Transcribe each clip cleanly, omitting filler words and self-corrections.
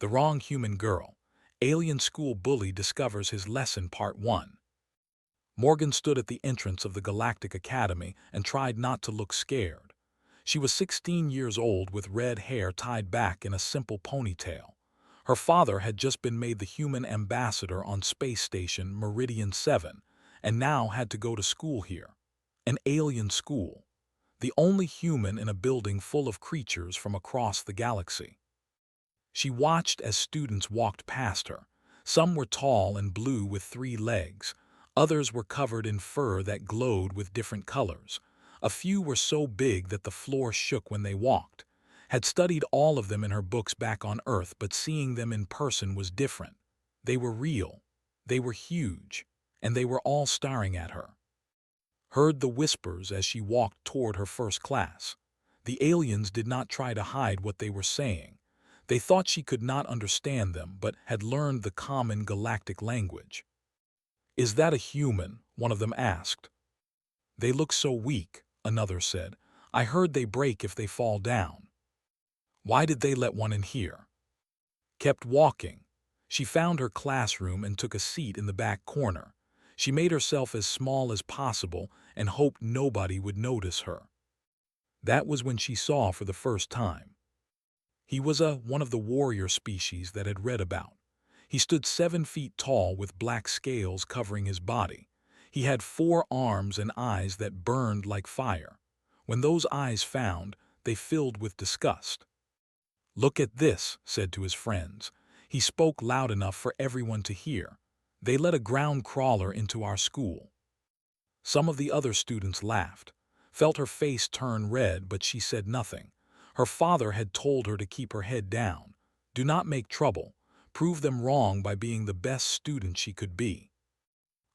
The Wrong Human Girl. Alien School Bully Discovers His Lesson Part 1. Morgan stood at the entrance of the Galactic Academy and tried not to look scared. She was 16 years old with red hair tied back in a simple ponytail. Her father had just been made the human ambassador on Space Station Meridian 7 and now had to go to school here. An alien school. The only human in a building full of creatures from across the galaxy. She watched as students walked past her. Some were tall and blue with 3 legs. Others were covered in fur that glowed with different colors. A few were so big that the floor shook when they walked. Had studied all of them in her books back on Earth, but seeing them in person was different. They were real. They were huge. And they were all staring at her. Heard the whispers as she walked toward her first class. The aliens did not try to hide what they were saying. They thought she could not understand them, but had learned the common galactic language. "Is that a human?" one of them asked. "They look so weak," another said. "I heard they break if they fall down." "Why did they let one in here?" Kept walking. She found her classroom and took a seat in the back corner. She made herself as small as possible and hoped nobody would notice her. That was when she saw for the first time. He was one of the warrior species that had read about. He stood 7 feet tall with black scales covering his body. He had 4 arms and eyes that burned like fire. When those eyes found, they filled with disgust. "Look at this," said to his friends. He spoke loud enough for everyone to hear. "They let a ground crawler into our school." Some of the other students laughed, felt her face turn red, but she said nothing. Her father had told her to keep her head down. Do not make trouble. Prove them wrong by being the best student she could be.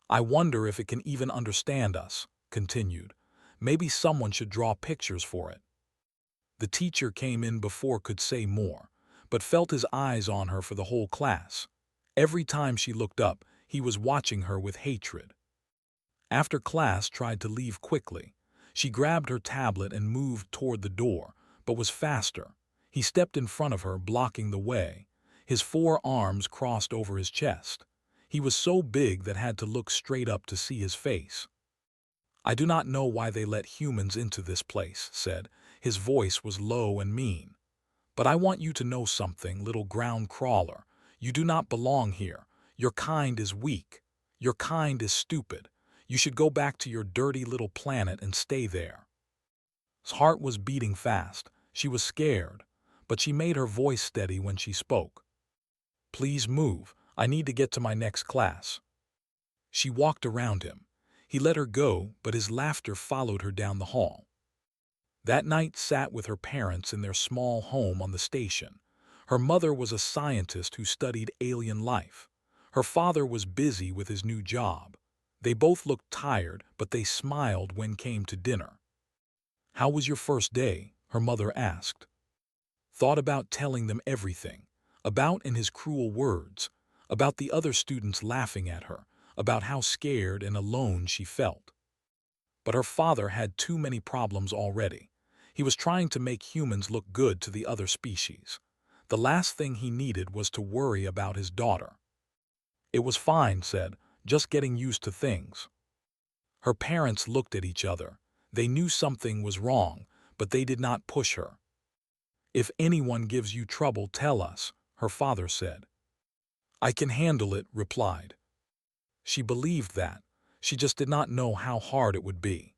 "I wonder if it can even understand us," continued. "Maybe someone should draw pictures for it." The teacher came in before could say more, but felt his eyes on her for the whole class. Every time she looked up, he was watching her with hatred. After class tried to leave quickly. She grabbed her tablet and moved toward the door, but was faster. He stepped in front of her, blocking the way. His 4 arms crossed over his chest. He was so big that had to look straight up to see his face. "I do not know why they let humans into this place," said. His voice was low and mean. "But I want you to know something, little ground crawler. You do not belong here. Your kind is weak. Your kind is stupid. You should go back to your dirty little planet and stay there." His heart was beating fast. She was scared, but she made her voice steady when she spoke. "Please move. I need to get to my next class." She walked around him. He let her go, but his laughter followed her down the hall. That night sat with her parents in their small home on the station. Her mother was a scientist who studied alien life. Her father was busy with his new job. They both looked tired, but they smiled when came to dinner. "How was your first day?" her mother asked. Thought about telling them everything. About in his cruel words. About the other students laughing at her. About how scared and alone she felt. But her father had too many problems already. He was trying to make humans look good to the other species. The last thing he needed was to worry about his daughter. "It was fine," said, "just getting used to things." Her parents looked at each other. They knew something was wrong, but they did not push her. "If anyone gives you trouble, tell us," her father said. "I can handle it," replied. She believed that. She just did not know how hard it would be.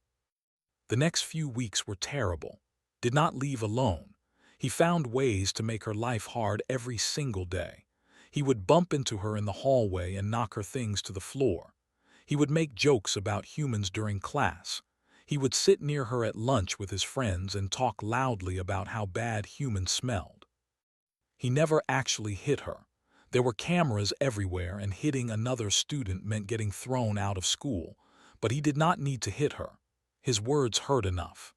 The next few weeks were terrible. Did not leave alone. He found ways to make her life hard every single day. He would bump into her in the hallway and knock her things to the floor. He would make jokes about humans during class. He would sit near her at lunch with his friends and talk loudly about how bad humans smelled. He never actually hit her. There were cameras everywhere, and hitting another student meant getting thrown out of school. But he did not need to hit her. His words hurt enough.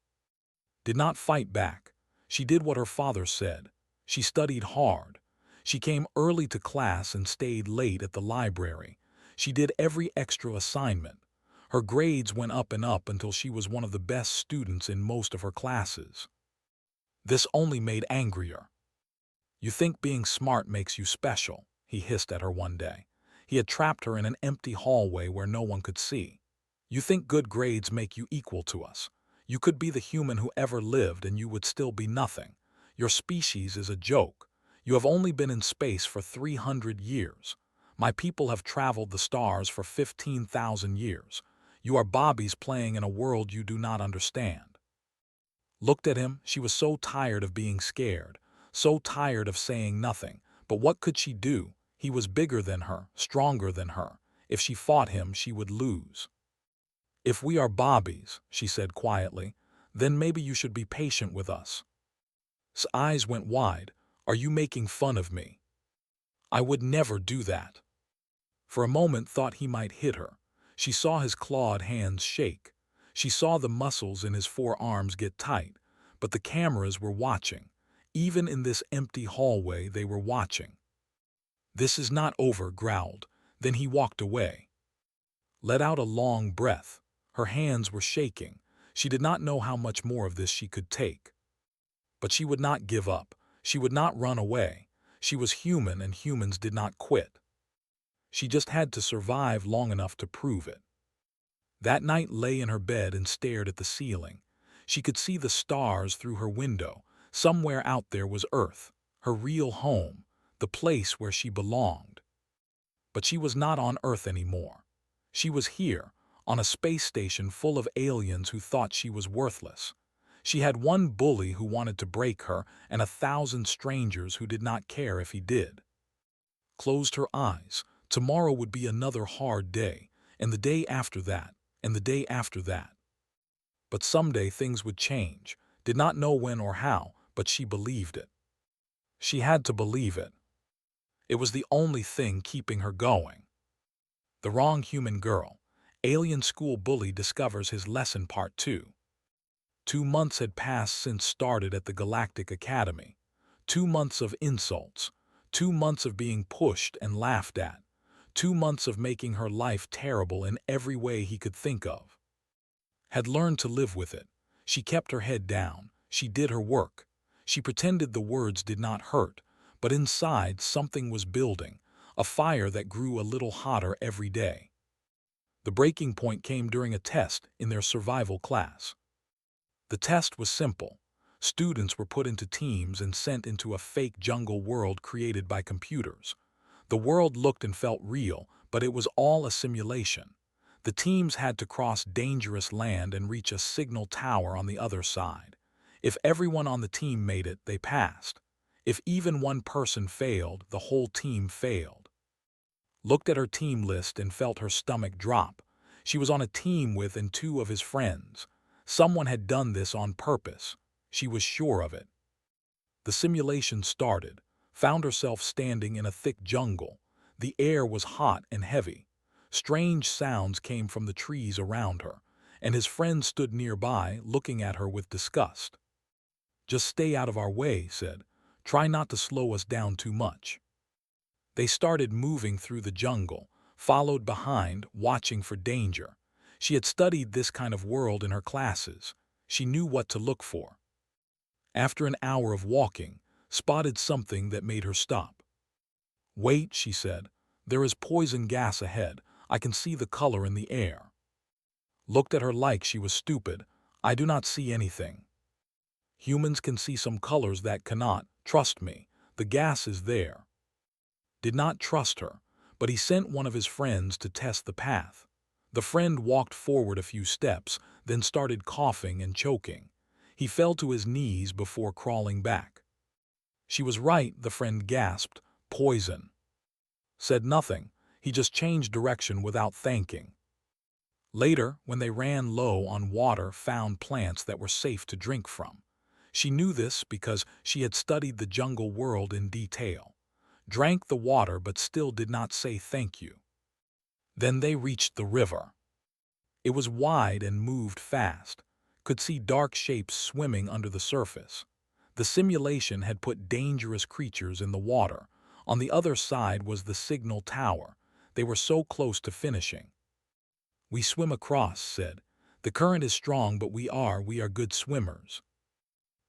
Did not fight back. She did what her father said. She studied hard. She came early to class and stayed late at the library. She did every extra assignment. Her grades went up and up until she was one of the best students in most of her classes. This only made angrier. You think being smart makes you special, he hissed at her one day. He had trapped her in an empty hallway where no one could see. You think good grades make you equal to us. You could be the human who ever lived and you would still be nothing. Your species is a joke. You have only been in space for 300 years. My people have traveled the stars for 15,000 years. You are bobbies playing in a world you do not understand. Looked at him, she was so tired of being scared, so tired of saying nothing. But what could she do? He was bigger than her, stronger than her. If she fought him, she would lose. If we are bobbies, she said quietly, then maybe you should be patient with us. His eyes went wide. Are you making fun of me? I would never do that. For a moment thought he might hit her. She saw his clawed hands shake. She saw the muscles in his forearms get tight. But the cameras were watching. Even in this empty hallway they were watching. This is not over, growled. Then he walked away. Let out a long breath. Her hands were shaking. She did not know how much more of this she could take. But she would not give up. She would not run away. She was human and humans did not quit. She just had to survive long enough to prove it. That night lay in her bed and stared at the ceiling. She could see the stars through her window. Somewhere out there was Earth, her real home, the place where she belonged. But she was not on Earth anymore. She was here, on a space station full of aliens who thought she was worthless. She had one bully who wanted to break her and 1,000 strangers who did not care if he did. Closed her eyes. Tomorrow would be another hard day, and the day after that, and the day after that. But someday things would change. Did not know when or how, but she believed it. She had to believe it. It was the only thing keeping her going. The Wrong Human Girl. Alien School Bully discovers his lesson part 2. 2 months had passed since started at the Galactic Academy. 2 months of insults. 2 months of being pushed and laughed at. 2 months of making her life terrible in every way he could think of. Had learned to live with it. She kept her head down. She did her work. She pretended the words did not hurt, but inside something was building, a fire that grew a little hotter every day. The breaking point came during a test in their survival class. The test was simple. Students were put into teams and sent into a fake jungle world created by computers. The world looked and felt real, but it was all a simulation. The teams had to cross dangerous land and reach a signal tower on the other side. If everyone on the team made it, they passed. If even one person failed, the whole team failed. Looked at her team list and felt her stomach drop. She was on a team with and 2 of his friends. Someone had done this on purpose. She was sure of it. The simulation started. Found herself standing in a thick jungle. The air was hot and heavy. Strange sounds came from the trees around her, and his friend stood nearby, looking at her with disgust. Just stay out of our way, said. Try not to slow us down too much. They started moving through the jungle, followed behind, watching for danger. She had studied this kind of world in her classes. She knew what to look for. After an hour of walking, spotted something that made her stop. Wait, she said. There is poison gas ahead. I can see the color in the air. Looked at her like she was stupid. I do not see anything. Humans can see some colors that cannot. Trust me. The gas is there. Did not trust her, but he sent one of his friends to test the path. The friend walked forward a few steps, then started coughing and choking. He fell to his knees before crawling back. She was right, the friend gasped. Poison. Said nothing. He just changed direction without thanking. Later, when they ran low on water, found plants that were safe to drink from. She knew this because she had studied the jungle world in detail. Drank the water but still did not say thank you. Then they reached the river. It was wide and moved fast. Could see dark shapes swimming under the surface. The simulation had put dangerous creatures in the water. On the other side was the signal tower. They were so close to finishing. We swim across, said. The current is strong, but we are good swimmers.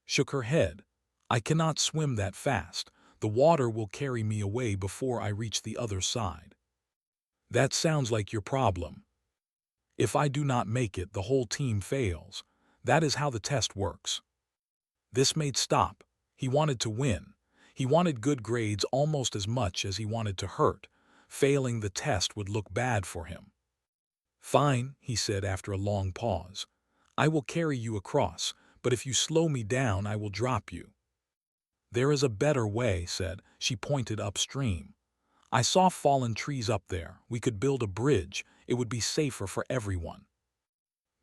Shook her head. I cannot swim that fast. The water will carry me away before I reach the other side. That sounds like your problem. If I do not make it, the whole team fails. That is how the test works. This made stop. He wanted to win. He wanted good grades almost as much as he wanted to hurt. Failing the test would look bad for him. Fine, he said after a long pause. I will carry you across, but if you slow me down, I will drop you. There is a better way, said. She pointed upstream. I saw fallen trees up there. We could build a bridge. It would be safer for everyone.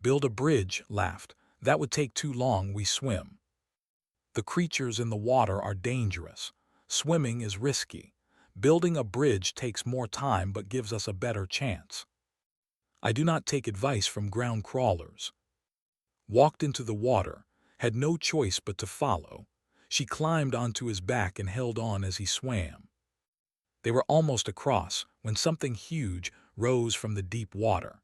Build a bridge, laughed. That would take too long. We swim. The creatures in the water are dangerous. Swimming is risky. Building a bridge takes more time but gives us a better chance. I do not take advice from ground crawlers. Walked into the water, had no choice but to follow. She climbed onto his back and held on as he swam. They were almost across when something huge rose from the deep water.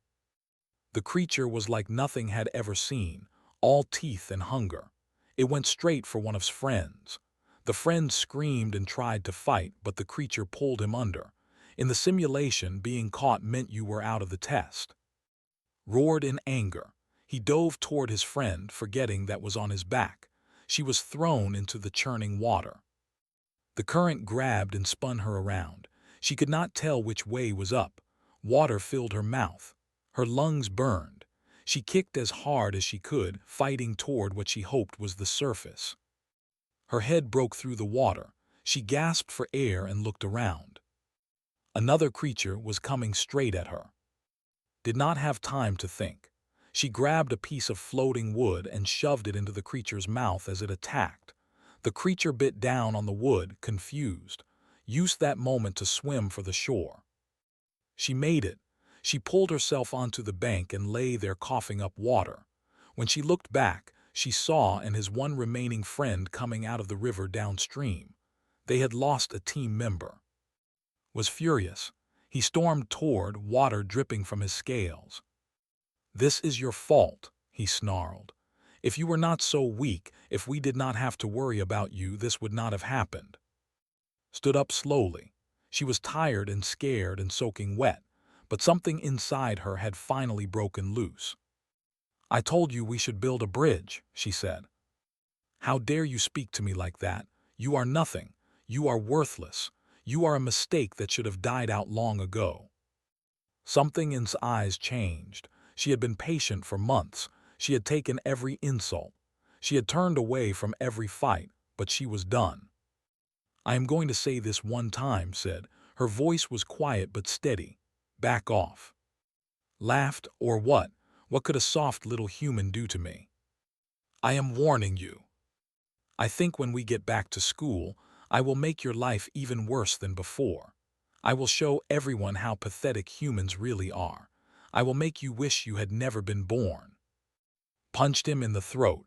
The creature was like nothing had ever seen, all teeth and hunger. It went straight for one of his friends. The friend screamed and tried to fight, but the creature pulled him under. In the simulation, being caught meant you were out of the test. Roared in anger. He dove toward his friend, forgetting that was on his back. She was thrown into the churning water. The current grabbed and spun her around. She could not tell which way was up. Water filled her mouth. Her lungs burned. She kicked as hard as she could, fighting toward what she hoped was the surface. Her head broke through the water. She gasped for air and looked around. Another creature was coming straight at her. Did not have time to think. She grabbed a piece of floating wood and shoved it into the creature's mouth as it attacked. The creature bit down on the wood, confused. Used that moment to swim for the shore. She made it. She pulled herself onto the bank and lay there coughing up water. When she looked back, she saw and his one remaining friend coming out of the river downstream. They had lost a team member. Was furious. He stormed toward, water dripping from his scales. This is your fault, he snarled. If you were not so weak, if we did not have to worry about you, this would not have happened. Stood up slowly. She was tired and scared and soaking wet, but something inside her had finally broken loose. I told you we should build a bridge, she said. How dare you speak to me like that? You are nothing. You are worthless. You are a mistake that should have died out long ago. Something in his eyes changed. She had been patient for months. She had taken every insult. She had turned away from every fight, but she was done. I am going to say this one time, said. Her voice was quiet but steady. Back off. Laughed, or what? What could a soft little human do to me? I am warning you. I think when we get back to school, I will make your life even worse than before. I will show everyone how pathetic humans really are. I will make you wish you had never been born. Punched him in the throat.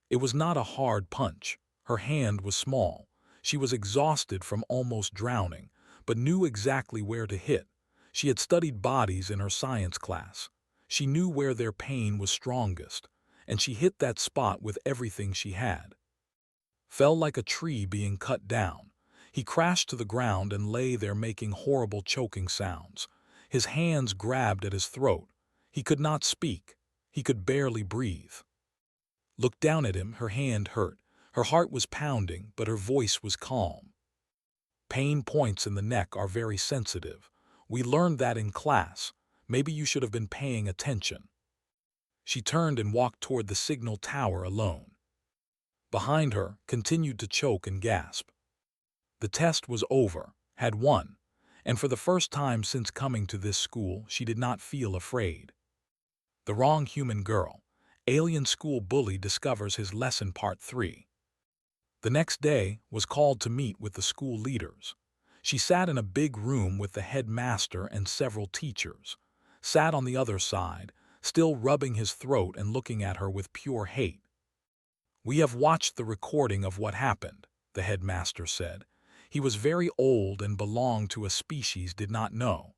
It was not a hard punch. Her hand was small. She was exhausted from almost drowning, but knew exactly where to hit. She had studied bodies in her science class. She knew where their pain was strongest, and she hit that spot with everything she had. Fell like a tree being cut down. He crashed to the ground and lay there making horrible choking sounds. His hands grabbed at his throat. He could not speak. He could barely breathe. Looked down at him, her hand hurt. Her heart was pounding, but her voice was calm. Pain points in the neck are very sensitive. We learned that in class. Maybe you should have been paying attention. She turned and walked toward the signal tower alone. Behind her, continued to choke and gasp. The test was over, had won, and for the first time since coming to this school, she did not feel afraid. The Wrong Human Girl. Alien School Bully discovers his lesson Part 3. The next day was called to meet with the school leaders. She sat in a big room with the headmaster and several teachers. Sat on the other side, still rubbing his throat and looking at her with pure hate. We have watched the recording of what happened, the headmaster said. He was very old and belonged to a species did not know.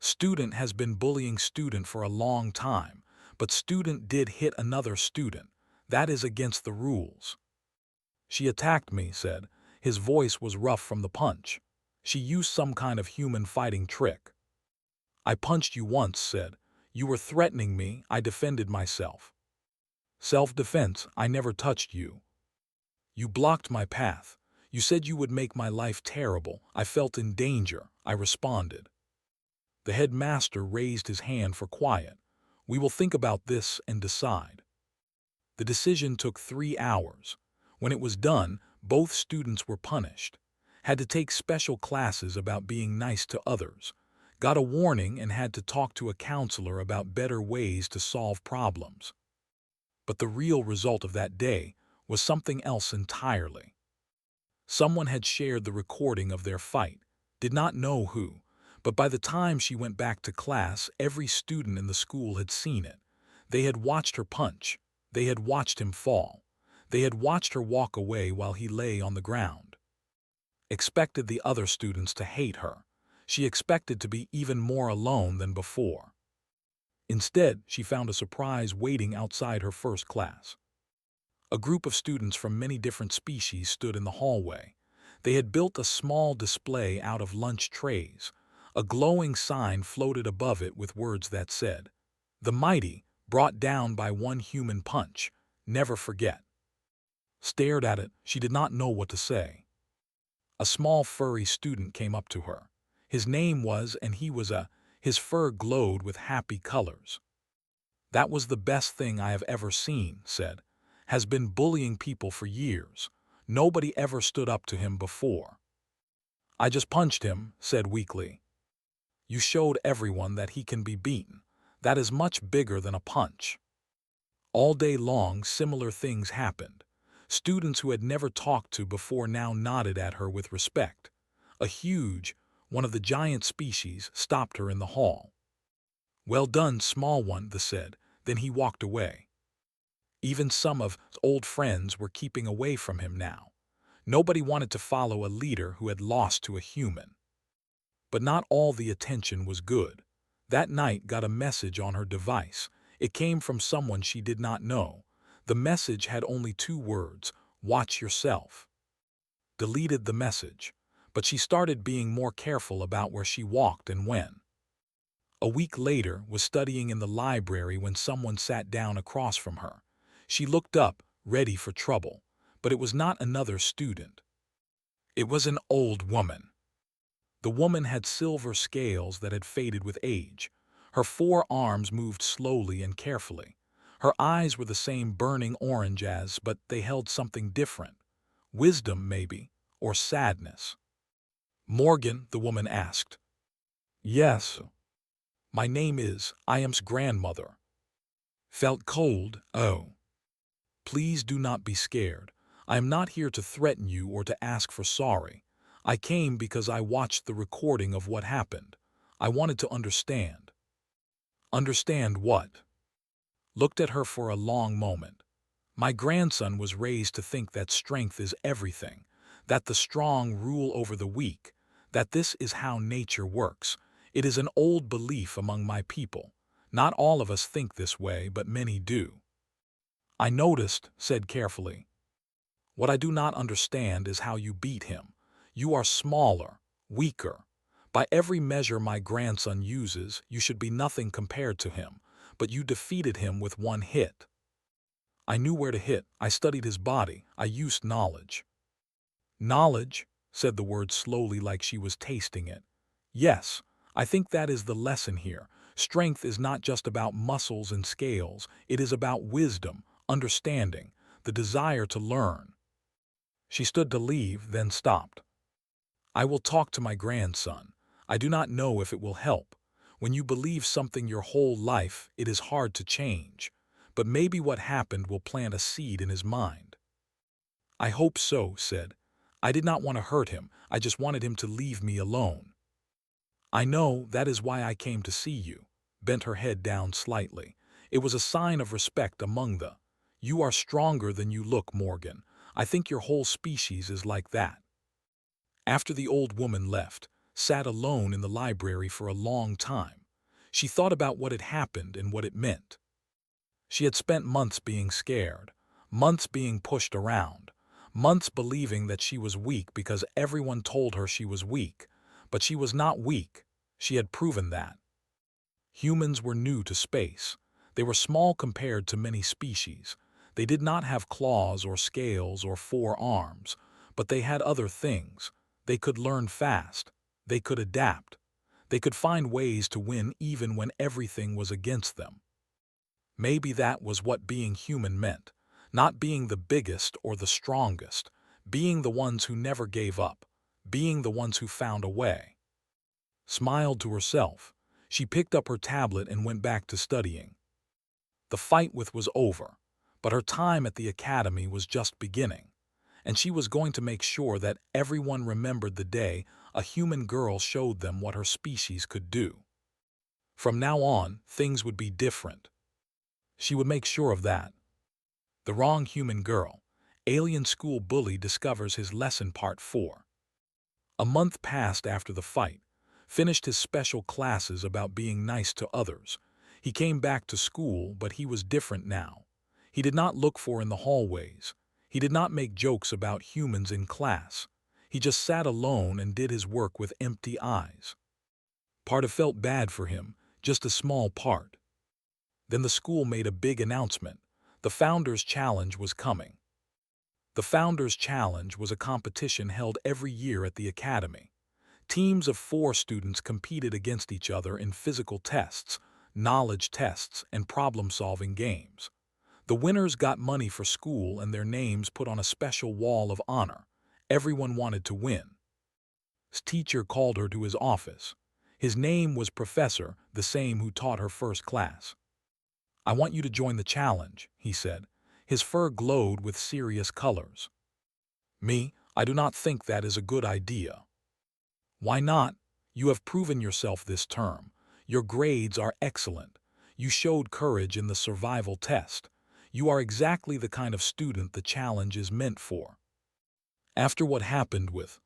Student has been bullying student for a long time, but student did hit another student. That is against the rules. She attacked me, said. His voice was rough from the punch. She used some kind of human fighting trick. I punched you once, said. You were threatening me, I defended myself. Self-defense, I never touched you. You blocked my path. You said you would make my life terrible. I felt in danger, I responded. The headmaster raised his hand for quiet. We will think about this and decide. The decision took 3 hours. When it was done, both students were punished. Had to take special classes about being nice to others. Got a warning and had to talk to a counselor about better ways to solve problems. But the real result of that day was something else entirely. Someone had shared the recording of their fight, did not know who, but by the time she went back to class, every student in the school had seen it. They had watched her punch. They had watched him fall. They had watched her walk away while he lay on the ground. Expected the other students to hate her. She expected to be even more alone than before. Instead, she found a surprise waiting outside her first class. A group of students from many different species stood in the hallway. They had built a small display out of lunch trays. A glowing sign floated above it with words that said, "The mighty, brought down by one human punch, never forget." Stared at it, she did not know what to say. A small furry student came up to her. His name was, and he was his fur glowed with happy colors. That was the best thing I have ever seen, said. Has been bullying people for years. Nobody ever stood up to him before. I just punched him, said weakly. You showed everyone that he can be beaten. That is much bigger than a punch. All day long, similar things happened. Students who had never talked to before now nodded at her with respect. A huge, one of the giant species, stopped her in the hall. Well done, small one, the said. Then he walked away. Even some of his old friends were keeping away from him now. Nobody wanted to follow a leader who had lost to a human. But not all the attention was good. That night got a message on her device. It came from someone she did not know. The message had only 2 words, watch yourself. Deleted the message, but she started being more careful about where she walked and when. A week later, was studying in the library when someone sat down across from her. She looked up, ready for trouble, but it was not another student. It was an old woman. The woman had silver scales that had faded with age. Her 4 arms moved slowly and carefully. Her eyes were the same burning orange as, but they held something different. Wisdom, maybe, or sadness. Morgan, the woman asked. Yes. My name is, I am's grandmother. Felt cold, oh. Please do not be scared. I am not here to threaten you or to ask for sorry. I came because I watched the recording of what happened. I wanted to understand. Understand what? Looked at her for a long moment. My grandson was raised to think that strength is everything, that the strong rule over the weak, that this is how nature works. It is an old belief among my people. Not all of us think this way, but many do. I noticed, said carefully. What I do not understand is how you beat him. You are smaller, weaker. By every measure my grandson uses, you should be nothing compared to him, but you defeated him with 1 hit. I knew where to hit. I studied his body. I used knowledge. Knowledge, said the word slowly like she was tasting it. Yes, I think that is the lesson here. Strength is not just about muscles and scales. It is about wisdom, understanding, the desire to learn. She stood to leave, then stopped. I will talk to my grandson. I do not know if it will help. When you believe something your whole life, it is hard to change. But maybe what happened will plant a seed in his mind. I hope so, said. I did not want to hurt him. I just wanted him to leave me alone. I know, that is why I came to see you. Bent her head down slightly. It was a sign of respect among the. You are stronger than you look, Morgan. I think your whole species is like that. After the old woman left, sat alone in the library for a long time. She thought about what had happened and what it meant. She had spent months being scared, months being pushed around, months believing that she was weak because everyone told her she was weak. But she was not weak. She had proven that. Humans were new to space. They were small compared to many species. They did not have claws or scales or 4 arms, but they had other things. They could learn fast. They could adapt. They could find ways to win even when everything was against them. Maybe that was what being human meant. Not being the biggest or the strongest, being the ones who never gave up, being the ones who found a way. Smiled to herself. She picked up her tablet and went back to studying. The fight was over, but her time at the academy was just beginning, and she was going to make sure that everyone remembered the day a human girl showed them what her species could do. From now on, things would be different. She would make sure of that. The wrong human girl. Alien school bully discovers his lesson part 4. A month passed after the fight. Finished his special classes about being nice to others. He came back to school, but he was different now. He did not look for in the hallways. He did not make jokes about humans in class. He just sat alone and did his work with empty eyes. Part of felt bad for him, just a small part. Then the school made a big announcement. The Founders Challenge was coming. The Founders Challenge was a competition held every year at the academy. Teams of 4 students competed against each other in physical tests, knowledge tests, and problem-solving games. The winners got money for school and their names put on a special wall of honor. Everyone wanted to win. His teacher called her to his office. His name was Professor, the same who taught her first class. "I want you to join the challenge," he said. His fur glowed with serious colors. "Me, I do not think that is a good idea." "Why not? You have proven yourself this term. Your grades are excellent. You showed courage in the survival test. You are exactly the kind of student the challenge is meant for. After what happened with...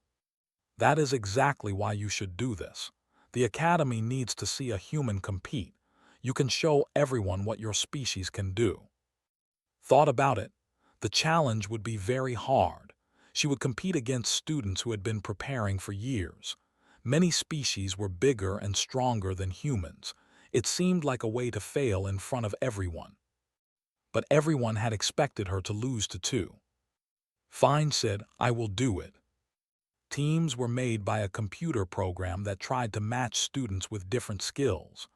That is exactly why you should do this. The academy needs to see a human compete. You can show everyone what your species can do." Thought about it. The challenge would be very hard. She would compete against students who had been preparing for years. Many species were bigger and stronger than humans. It seemed like a way to fail in front of everyone. But everyone had expected her to lose to 2. Fine, said, I will do it. Teams were made by a computer program that tried to match students with different skills.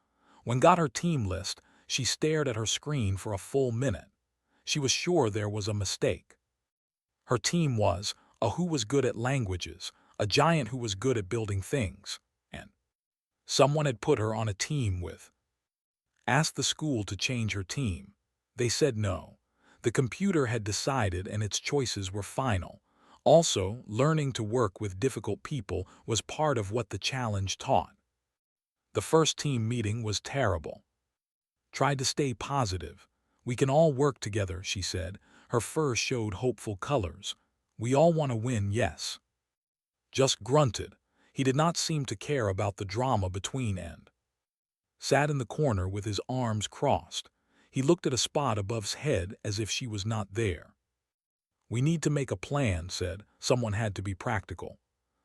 When got her team list, she stared at her screen for a full minute. She was sure there was a mistake. Her team was a who was good at languages, a giant who was good at building things, and someone had put her on a team with. Asked the school to change her team. They said no. The computer had decided and its choices were final. Also, learning to work with difficult people was part of what the challenge taught. The first team meeting was terrible. Tried to stay positive. We can all work together, she said. Her fur showed hopeful colors. We all want to win, yes. Just grunted. He did not seem to care about the drama between and. Sat in the corner with his arms crossed. He looked at a spot above his head as if she was not there. We need to make a plan, said. Someone had to be practical.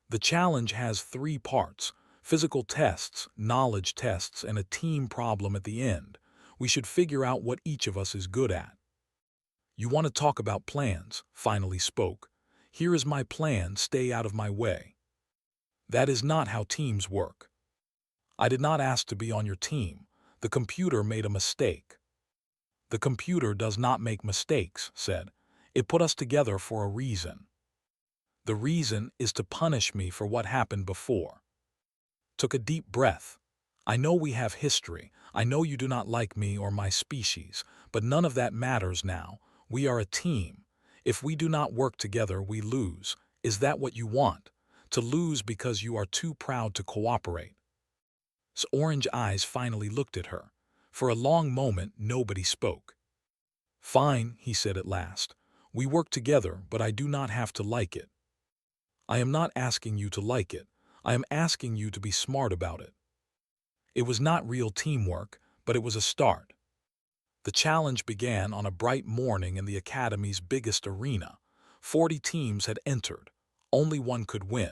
The challenge has 3 parts: physical tests, knowledge tests, and a team problem at the end. We should figure out what each of us is good at. You want to talk about plans, finally spoke. Here is my plan, stay out of my way. That is not how teams work. I did not ask to be on your team. The computer made a mistake. The computer does not make mistakes, said. It put us together for a reason. The reason is to punish me for what happened before. Took a deep breath. I know we have history. I know you do not like me or my species, but none of that matters now. We are a team. If we do not work together, we lose. Is that what you want? To lose because you are too proud to cooperate? His orange eyes finally looked at her. For a long moment, nobody spoke. Fine, he said at last. We work together, but I do not have to like it. I am not asking you to like it. I am asking you to be smart about it. It was not real teamwork, but it was a start. The challenge began on a bright morning in the academy's biggest arena. 40 teams had entered. Only one could win.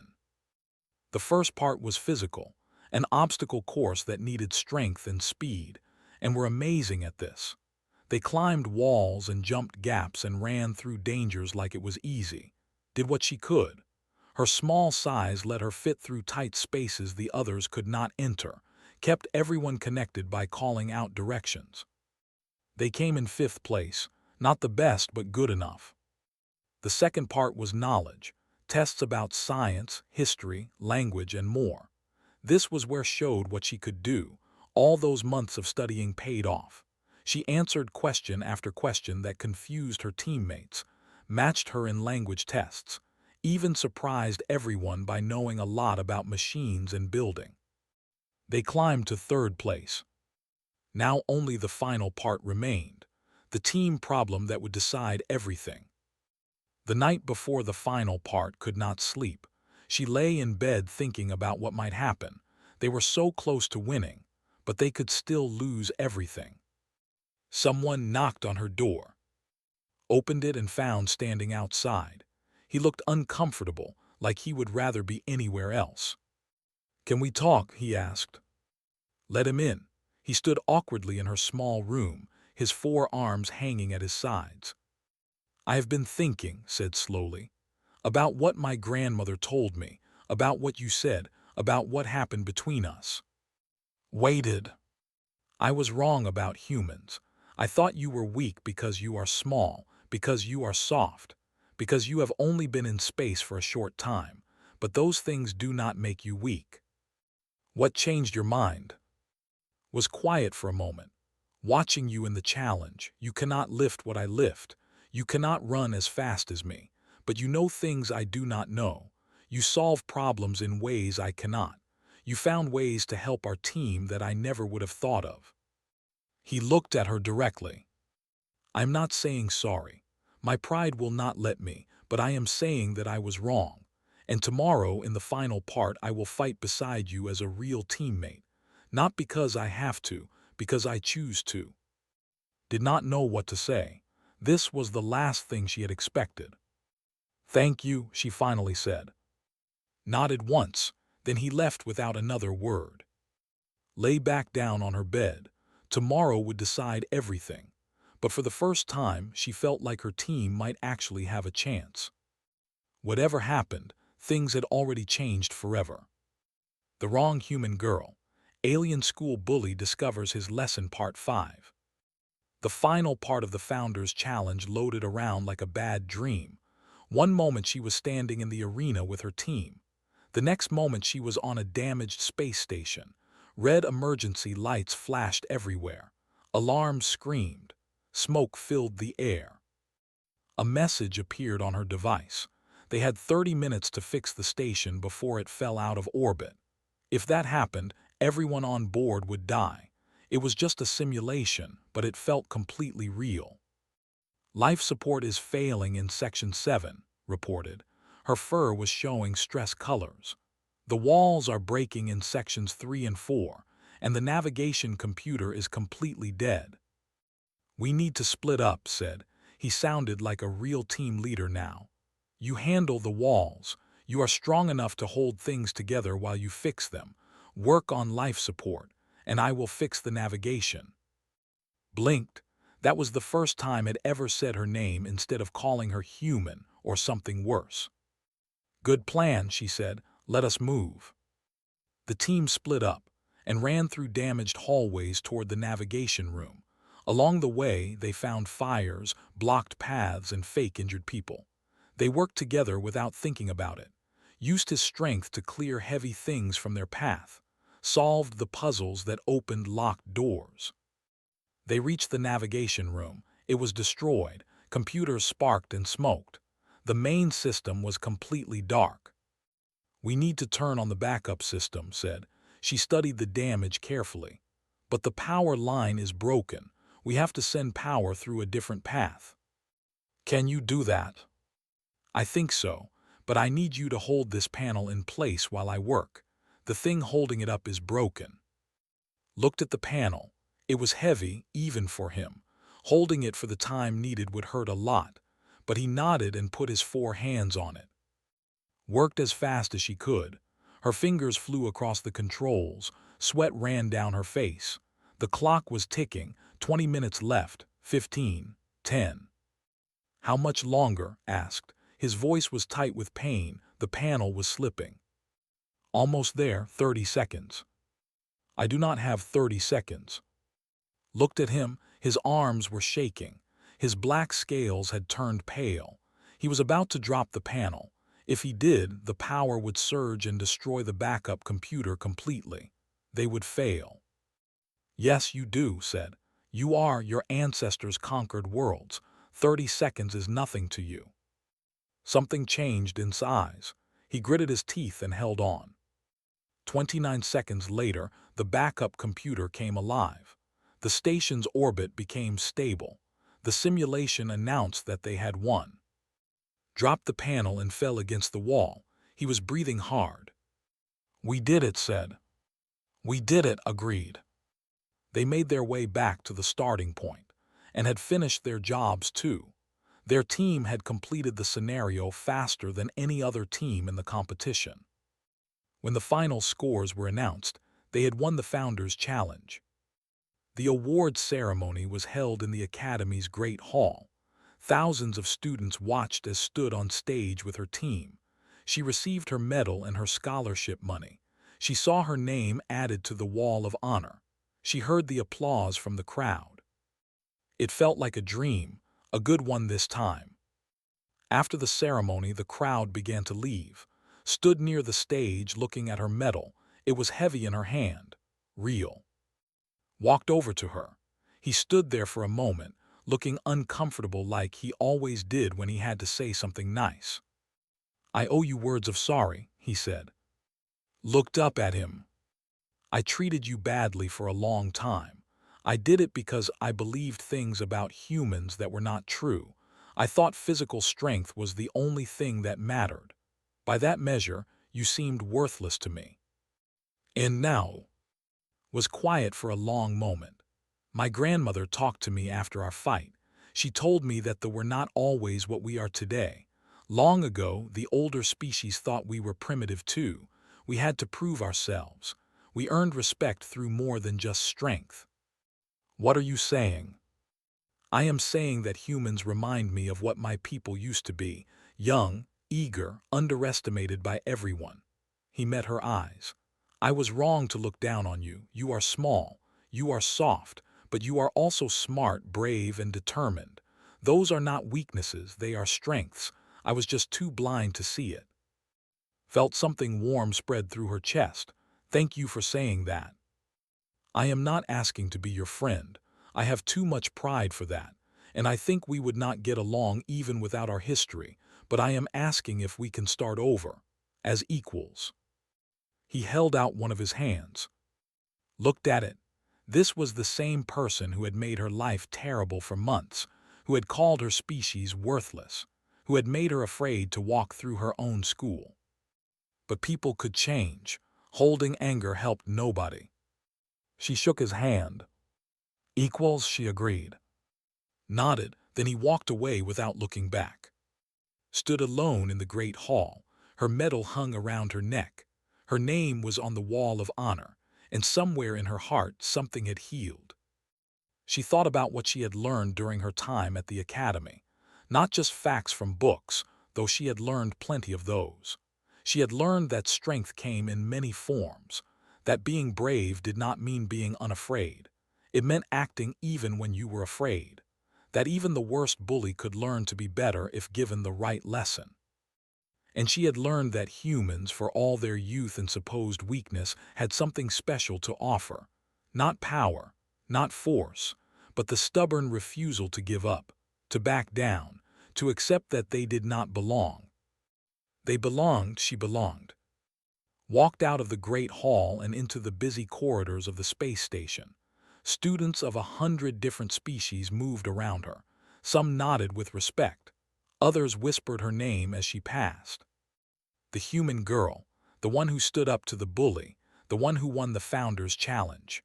The first part was physical, an obstacle course that needed strength and speed, and were amazing at this. They climbed walls and jumped gaps and ran through dangers like it was easy. Did what she could. Her small size let her fit through tight spaces the others could not enter, kept everyone connected by calling out directions. They came in 5th place, not the best but good enough. The second part was knowledge, tests about science, history, language, and more. This was where showed what she could do. All those months of studying paid off. She answered question after question that confused her teammates, matched her in language tests, even surprised everyone by knowing a lot about machines and building. They climbed to 3rd place. Now only the final part remained, the team problem that would decide everything. The night before the final part could not sleep. She lay in bed thinking about what might happen. They were so close to winning, but they could still lose everything. Someone knocked on her door. Opened it and found standing outside. He looked uncomfortable, like he would rather be anywhere else. "Can we talk?" he asked. Let him in. He stood awkwardly in her small room, his 4 arms hanging at his sides. "I have been thinking," said slowly, "about what my grandmother told me, about what you said, about what happened between us." Waited. "I was wrong about humans. I thought you were weak because you are small, because you are soft, because you have only been in space for a short time, but those things do not make you weak." "What changed your mind?" "Was quiet for a moment. Watching you in the challenge, you cannot lift what I lift. You cannot run as fast as me, but you know things I do not know. You solve problems in ways I cannot. You found ways to help our team that I never would have thought of." He looked at her directly. "I'm not saying sorry. My pride will not let me, but I am saying that I was wrong. And tomorrow in the final part I will fight beside you as a real teammate. Not because I have to, because I choose to." Did not know what to say. This was the last thing she had expected. "Thank you," she finally said. Nodded once, then he left without another word. Lay back down on her bed. Tomorrow would decide everything. But for the first time, she felt like her team might actually have a chance. Whatever happened, things had already changed forever. The wrong human girl. Alien school bully discovers his lesson part 5. The final part of the Founders Challenge loaded around like a bad dream. One moment she was standing in the arena with her team. The next moment she was on a damaged space station. Red emergency lights flashed everywhere. Alarms screamed. Smoke filled the air. A message appeared on her device. They had 30 minutes to fix the station before it fell out of orbit. If that happened, everyone on board would die. It was just a simulation, but it felt completely real. "Life support is failing in Section 7, reported. Her fur was showing stress colors. "The walls are breaking in Sections 3 and 4, and the navigation computer is completely dead." "We need to split up," said. He sounded like a real team leader now. "You handle the walls. You are strong enough to hold things together while you fix them. Work on life support, and I will fix the navigation." Blinked. That was the first time I'd ever said her name instead of calling her human or something worse. "Good plan," she said. "Let us move." The team split up and ran through damaged hallways toward the navigation room. Along the way, they found fires, blocked paths, and fake injured people. They worked together without thinking about it, used his strength to clear heavy things from their path, solved the puzzles that opened locked doors. They reached the navigation room. It was destroyed. Computers sparked and smoked. The main system was completely dark. "We need to turn on the backup system," said. She studied the damage carefully. "But the power line is broken. We have to send power through a different path." "Can you do that?" "I think so, but I need you to hold this panel in place while I work. The thing holding it up is broken." Looked at the panel. It was heavy, even for him. Holding it for the time needed would hurt a lot, but he nodded and put his 4 hands on it. Worked as fast as she could. Her fingers flew across the controls, sweat ran down her face. The clock was ticking, 20 minutes left, 15, 10. How much longer? Asked. His voice was tight with pain, the panel was slipping. Almost there, 30 seconds. I do not have 30 seconds. Looked at him, his arms were shaking. His black scales had turned pale. He was about to drop the panel. If he did, the power would surge and destroy the backup computer completely. They would fail. Yes, you do, said. You are, your ancestors conquered worlds. 30 seconds is nothing to you. Something changed in his eyes. He gritted his teeth and held on. 29 seconds later, the backup computer came alive. The station's orbit became stable. The simulation announced that they had won. Dropped the panel and fell against the wall. He was breathing hard. We did it, said. We did it, agreed. They made their way back to the starting point, and had finished their jobs too. Their team had completed the scenario faster than any other team in the competition. When the final scores were announced, they had won the Founders' Challenge. The awards ceremony was held in the Academy's Great Hall. Thousands of students watched as stood on stage with her team. She received her medal and her scholarship money. She saw her name added to the Wall of Honor. She heard the applause from the crowd. It felt like a dream, a good one this time. After the ceremony, the crowd began to leave. Stood near the stage looking at her medal. It was heavy in her hand. Real. Walked over to her. He stood there for a moment, looking uncomfortable like he always did when he had to say something nice. I owe you words of sorry, he said. Looked up at him. I treated you badly for a long time. I did it because I believed things about humans that were not true. I thought physical strength was the only thing that mattered. By that measure, you seemed worthless to me. And now, was quiet for a long moment. My grandmother talked to me after our fight. She told me that they were not always what we are today. Long ago, the older species thought we were primitive too. We had to prove ourselves. We earned respect through more than just strength. What are you saying? I am saying that humans remind me of what my people used to be, young, eager, underestimated by everyone. He met her eyes. I was wrong to look down on you. You are small. You are soft. But you are also smart, brave, and determined. Those are not weaknesses, they are strengths. I was just too blind to see it. Felt something warm spread through her chest. Thank you for saying that. I am not asking to be your friend. I have too much pride for that, and I think we would not get along even without our history, but I am asking if we can start over, as equals. He held out one of his hands. Looked at it. This was the same person who had made her life terrible for months, who had called her species worthless, who had made her afraid to walk through her own school. But people could change. Holding anger helped nobody. She shook his hand. Equals, she agreed. Nodded, then he walked away without looking back. Stood alone in the great hall. Her medal hung around her neck. Her name was on the Wall of Honor, and somewhere in her heart something had healed. She thought about what she had learned during her time at the academy. Not just facts from books, though she had learned plenty of those. She had learned that strength came in many forms, that being brave did not mean being unafraid. It meant acting even when you were afraid, that even the worst bully could learn to be better if given the right lesson. And she had learned that humans, for all their youth and supposed weakness, had something special to offer. Not power, not force, but the stubborn refusal to give up, to back down, to accept that they did not belong. They belonged, she belonged. Walked out of the great hall and into the busy corridors of the space station. Students of 100 different species moved around her. Some nodded with respect. Others whispered her name as she passed. The human girl, the one who stood up to the bully, the one who won the Founders' Challenge.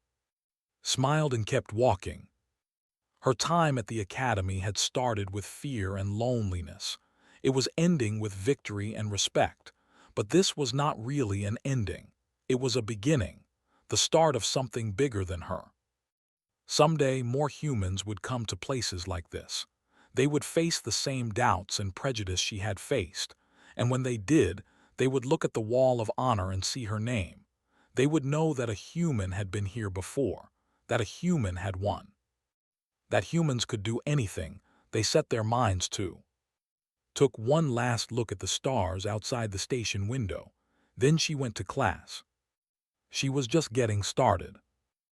Smiled and kept walking. Her time at the academy had started with fear and loneliness. It was ending with victory and respect. But this was not really an ending. It was a beginning, the start of something bigger than her. Someday, more humans would come to places like this. They would face the same doubts and prejudice she had faced, and when they did, they would look at the wall of honor and see her name. They would know that a human had been here before, that a human had won. That humans could do anything they set their minds to. Took one last look at the stars outside the station window. Then she went to class. She was just getting started.